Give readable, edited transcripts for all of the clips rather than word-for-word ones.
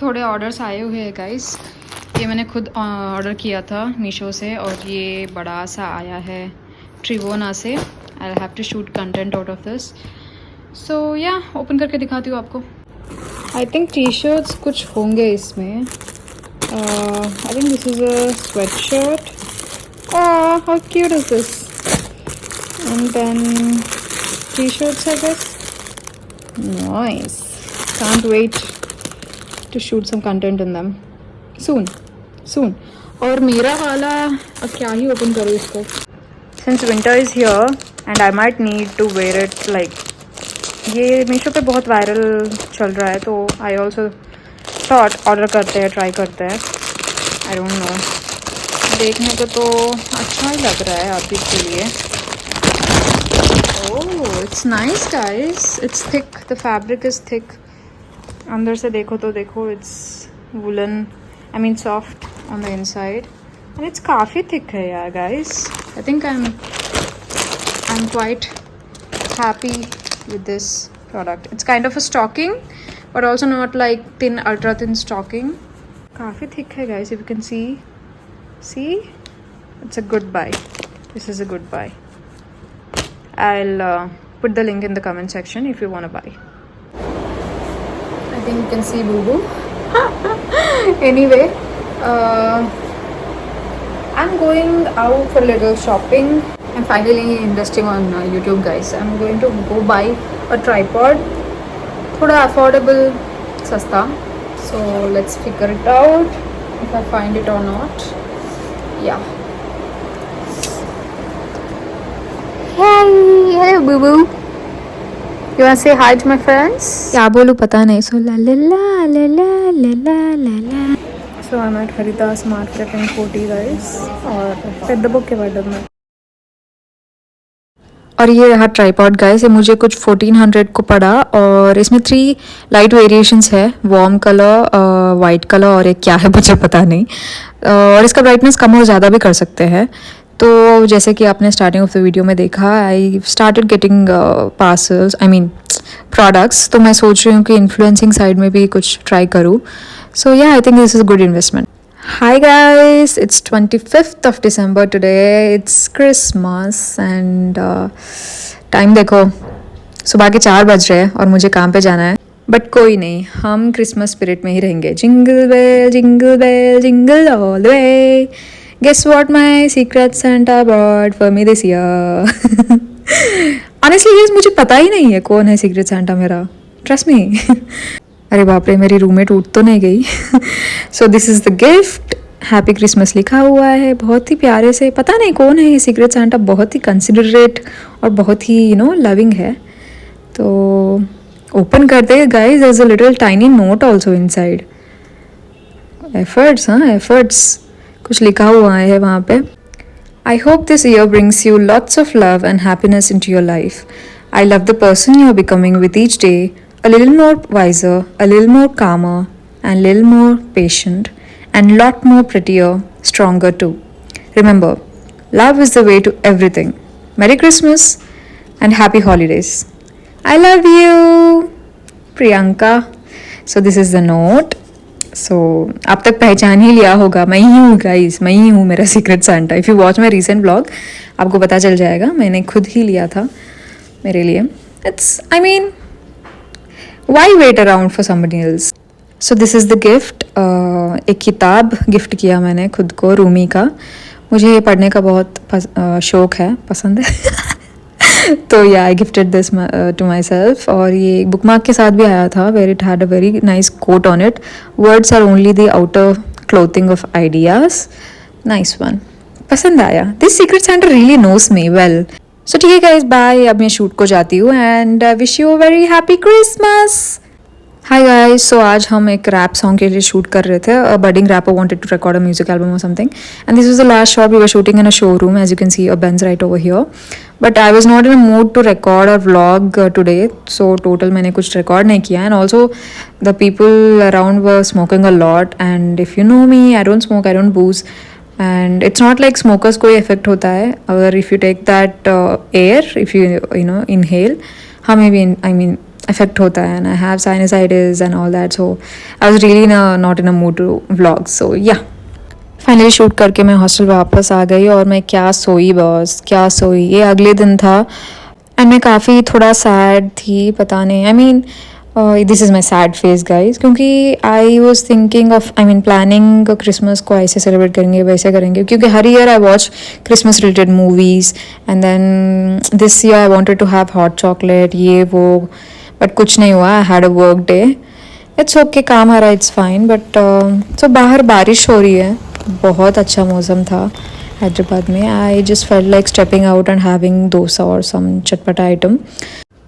थोड़े ऑर्डर्स आए हुए हैं गाइस। ये मैंने खुद ऑर्डर किया था मीशो से और ये बड़ा सा आया है ट्रिवोना से। I have to shoot content out of this. So yeah open करके दिखाती हूँ आपको। आई थिंक टी शर्ट्स कुछ होंगे इसमें। I think this is a sweatshirt. How cute is this. And then T shirts I guess. Nice, can't wait to shoot some content in them soon. और मेरा वाला अब क्या ही open करूँ इसको, since winter is here and I might need to wear it like, ये मीशो पे बहुत वायरल चल रहा है तो I also thought ऑर्डर करते हैं, ट्राई करते हैं। I don't know, देखने को तो अच्छा ही लग रहा है अभी के लिए। Oh, it's nice guys, it's thick, the fabric is thick। अंदर से देखो तो देखो, it's woollen, I mean soft on the inside and it's काफ़ी थिक है यार guys. I think I am quite happy with this product. It's kind of a stocking but also not like thin, ultra thin stocking. काफ़ी thick है guys, if you can see it's a good buy. This is a good buy. I'll put the link in the comment section if you want to buy. I think you can see Boo Boo. Anyway, I'm going out for a little shopping. I'm finally investing on YouTube guys. I'm going to go buy a tripod. थोड़ा affordable, सस्ता. So let's figure it out if I find it or not. Yeah. Hey Boo Boo. You wanna say hi to my friends? क्या बोलूँ पता नहीं। So la la la la la la la la la. So I'm at Haridas Market in 40 guys और पेद्द book के वार्डर में। और ये रहा ट्राईपॉड गाइस। ये मुझे कुछ 1400 को पड़ा और इसमें 3 लाइट वेरिएशंस है, वार्म कलर, वाइट कलर और एक क्या है मुझे पता नहीं। और इसका ब्राइटनेस कम और ज़्यादा भी कर सकते हैं। तो जैसे कि आपने स्टार्टिंग ऑफ द वीडियो में देखा, I started getting parcels, I mean products. तो मैं सोच रही हूँ कि इन्फ्लुएंसिंग साइड में भी कुछ ट्राई करूँ। सो या आई think this is good investment. Hi guys, it's 25th of December today. It's Christmas and time देखो सुबह के 4 बज रहे हैं और मुझे काम पे जाना है। बट कोई नहीं, हम क्रिसमस स्पिरिट में ही रहेंगे। Jingle bell jingle bell jingle all the way, guess what my secret Santa brought for me this year. Honestly guys मुझे पता ही नहीं है कौन है सीक्रेट सांता मेरा, ट्रस्ट मी। अरे बाप रे, मेरी रूममेट उठ तो नहीं गई। So this is the gift, happy Christmas लिखा हुआ है बहुत ही प्यारे से। पता नहीं कौन है ये सीक्रेट सांता, बहुत ही कंसिडरेट और बहुत ही लविंग है। तो ओपन करते हैं guys. There is a little tiny note also inside. Efforts, हाँ एफर्ट्स, कुछ लिखा हुआ है वहाँ पे। I hope this year brings you lots of love and happiness into your life. I love the person you are becoming with each day, a little more wiser, a little more calmer, and a little more patient, and lot more prettier, stronger too. Remember, love is the way to everything. Merry Christmas and happy holidays. I love you, Priyanka. So this is the note. So अब तक पहचान ही लिया होगा, मैं ही हूँ guys, मैं ही हूँ मेरा secret Santa. If you watch my recent blog आपको पता चल जाएगा, मैंने खुद ही लिया था मेरे लिए। It's, I mean, why wait around for somebody else? So this is the gift. एक किताब गिफ्ट किया मैंने खुद को, रूमी का। मुझे ये पढ़ने का बहुत शौक है, पसंद है। तो yeah I gifted this to myself. और ये बुक मार्क के साथ भी आया था, where it had a very nice quote on it, words are only the outer clothing of ideas. Nice one, पसंद आया। This secret Santa really knows me well. So ठीक है गाइज, बाय। अब मैं शूट को जाती हूँ and wish you a very happy Christmas. Hi guys, so आज हम एक रैप सॉन्ग के लिए शूट कर रहे थे। Budding rapper wanted to record a music album और something and this was the last shot. We were shooting in a showroom, as you can see Benz right over here. But I was not in a mood to record or vlog today, so total मैंने कुछ record नहीं किया। And also the people around were smoking a lot, and if you know me, I don't smoke, I don't booze. And it's not like smokers को effect होता है अगर if you take that air, if you know inhale, हमें भी, I mean effect होता है, and I have sinusitis and all that, so I was really not in a mood to vlog. So yeah, finally shoot करके मैं hostel वापस आ गई और मैं क्या सोई बॉस, क्या सोई. ये अगले दिन था एंड मैं काफ़ी थोड़ा सैड थी, पता नहीं, I mean this is my sad face guys, क्योंकि I was thinking of, I mean planning Christmas को ऐसे सेलिब्रेट करेंगे वैसे करेंगे, क्योंकि हर year I watch Christmas related movies and then this year I wanted to have hot chocolate ये वो, बट कुछ नहीं हुआ. I had a work day. It's okay, काम आ रहा है, इट्स फाइन. बट सो बाहर बारिश हो रही है, बहुत अच्छा मौसम था हैदराबाद में. I just felt like stepping out and having dosa और सम चटपटा आइटम.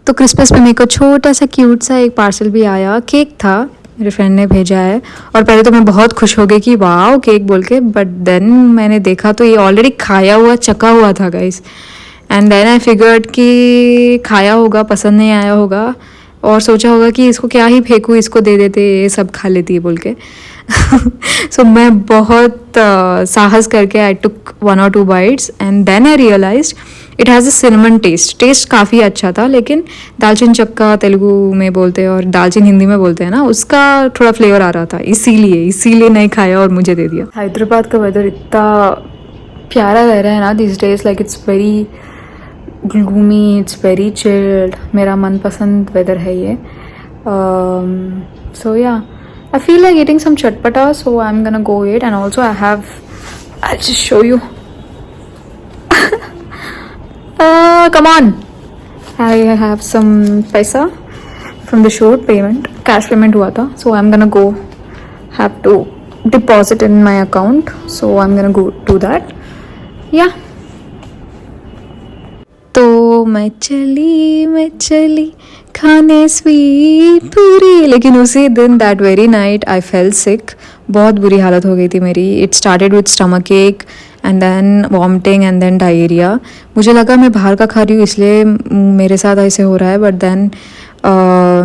तो क्रिसमस में मेरे को छोटा सा क्यूट सा एक पार्सल भी आया. केक था, मेरे फ्रेंड ने भेजा है. और पहले तो मैं बहुत खुश हो गई कि वाओ केक बोल के, बट देन मैंने देखा तो ये ऑलरेडी खाया हुआ चका हुआ था guys. And then I figured कि खाया होगा, पसंद नहीं आया होगा और सोचा होगा कि इसको क्या ही फेंकूँ, इसको दे देते, ये सब खा लेती है बोल के. सो मैं बहुत साहस करके I took 1 or 2 bites and then I realised it has a cinnamon taste काफ़ी अच्छा था, लेकिन दालचीनी चक्का तेलुगु में बोलते हैं और दालचीनी हिंदी में बोलते हैं ना, उसका थोड़ा फ्लेवर आ रहा था, इसीलिए नहीं खाया और मुझे दे दिया. हैदराबाद का वेदर इतना प्यारा रह रहा है ना this days, like it's very gloomy, it's very chilled. मेरा मनपसंद वेदर है ये. सो या, I feel like eating some chatpata, so I'm gonna go eat. And also I'll just show you. Come on. I have some paisa from the shoot payment, cash payment हुआ था. So I'm gonna go, have to deposit in my account. So I'm gonna go do that. Yeah. तो मैं चली खाने sweet पूरी, लेकिन उसी दिन that very night I fell sick. बहुत बुरी हालत हो गई थी मेरी. It started with stomach ache and then vomiting and then diarrhoea. मुझे लगा मैं बाहर का खा रही हूँ इसलिए मेरे साथ ऐसे हो रहा है, बट देन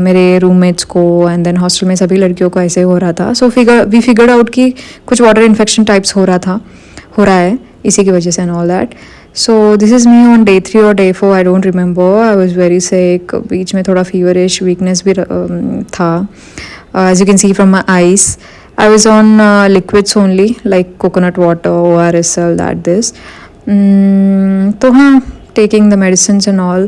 मेरे रूममेट्स को एंड देन हॉस्टल में सभी लड़कियों को ऐसे हो रहा था. सो वी फिगर्ड आउट कि कुछ वाटर इन्फेक्शन टाइप्स हो रहा है इसी की वजह से and all that. So this is me on day 3 or day 4, I don't remember. I was very sick. बीच में थोड़ा feverish, weakness भी था. As you can see from my eyes, I was on liquids only, like coconut water, ORSL, this. तो हाँ, taking the medicines and all.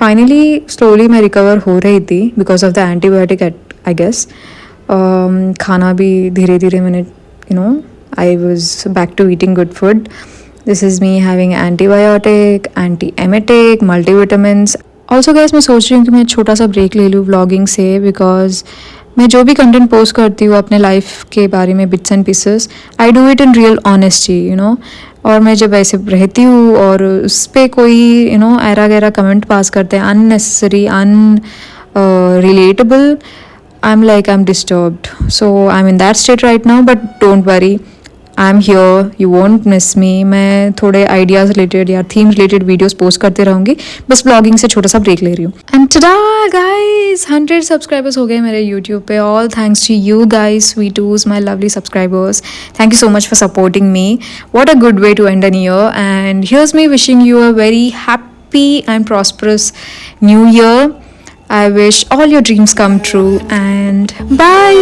Finally, slowly मैं recover हो रही थी because of the antibiotic, I guess. खाना भी धीरे धीरे मैंने, I was back to eating good food. This is me having antibiotic, anti-emetic, multivitamins. Also guys, मैं सोच रही हूँ कि मैं छोटा सा ब्रेक ले लूँ व्लॉगिंग से, बिकॉज मैं जो भी कंटेंट पोस्ट करती हूँ अपने लाइफ के बारे में, bits and pieces, I do it in real honesty, और मैं जब ऐसे रहती हूँ और उस पर कोई ऐरा गैरा कमेंट पास करते हैं unnecessary, relatable, I am disturbed. So I am in that state right now, but don't worry, I am here, you won't miss मी. मैं थोड़े आइडियाज़ रिलेटेड या थीम रिलेटेड वीडियोस पोस्ट करते रहूँगी, बस ब्लॉगिंग से छोटा सा ब्रेक ले रही हूँ. एंड टडा गाइस, 100 सब्सक्राइबर्स हो गए मेरे यूट्यूब पे. All thanks to you guys, sweetoos, my lovely subscribers. Thank you so much for supporting me. What a good way to end an year. And here's me wishing you a very happy and prosperous new year. I wish all your dreams come true, and bye.